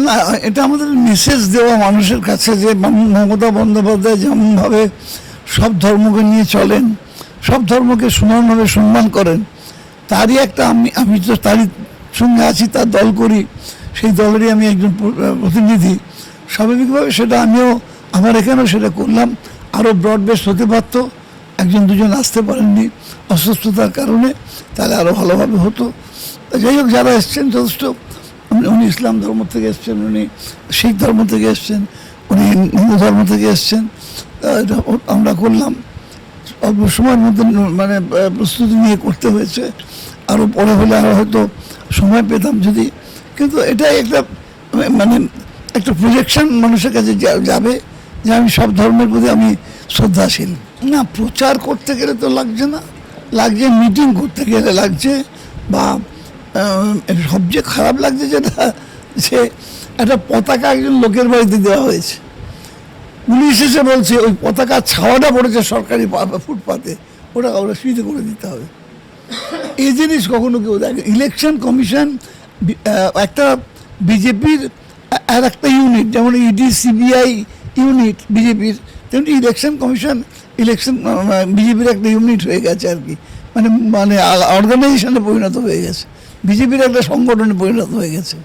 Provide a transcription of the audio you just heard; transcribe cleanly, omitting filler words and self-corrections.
না, এটা আমাদের মেসেজ দেওয়া মানুষের কাছে যে মমতা বন্দ্যোপাধ্যায় যেমনভাবে সব ধর্মকে নিয়ে চলেন, সব ধর্মকে সমানভাবে সম্মান করেন, তারই একটা আমি তো তারই সঙ্গে আছি, তার দল করি, সেই দলেরই আমি একজন প্রতিনিধি। স্বাভাবিকভাবে সেটা আমিও আমার এখানেও সেটা করলাম। আরও ব্রডবেস হতে পারতো, একজন দুজন আসতে পারেননি অসুস্থতার কারণে, তাহলে আরও ভালোভাবে হতো। যাই হোক, যারা এসছেন যথেষ্ট, উনি ইসলাম ধর্ম থেকে এসছেন, উনি শিখ ধর্ম থেকে এসছেন, উনি হিন্দু ধর্ম থেকে এসছেন, এটা আমরা করলাম। অল্প সময়ের মধ্যে মানে প্রস্তুতি নিয়ে করতে হয়েছে, আরও পরে হলে আরও হয়তো সময় পেতাম যদি, কিন্তু এটাই একটা মানে একটা প্রজেকশন মানুষের কাছে যাবে যে আমি সব ধর্মের প্রতি আমি শ্রদ্ধাশীল। না, প্রচার করতে গেলে তো লাগছে না, লাগছে মিটিং করতে গেলে লাগছে, বা সবচেয়ে খারাপ লাগছে যেটা, যে একটা পতাকা একজন লোকের বাড়িতে দেওয়া হয়েছে, পুলিশ এসে বলছে ওই পতাকা ছাওয়াটা পড়েছে সরকারি ফুটপাতে, ওটা শুইতে করে দিতে হবে। এই জিনিস কখনো কেউ দেখে। ইলেকশন কমিশন একটা বিজেপির আর একটা ইউনিট, যেমন ইডি সিবিআই ইউনিট বিজেপির, তেমনি ইলেকশন কমিশন বিজেপির একটা ইউনিট হয়ে গেছে আর কি, মানে অর্গানাইজেশনে পরিণত হয়ে গেছে, বিজেপির একটা সংগঠনে পরিণত হয়ে গেছে।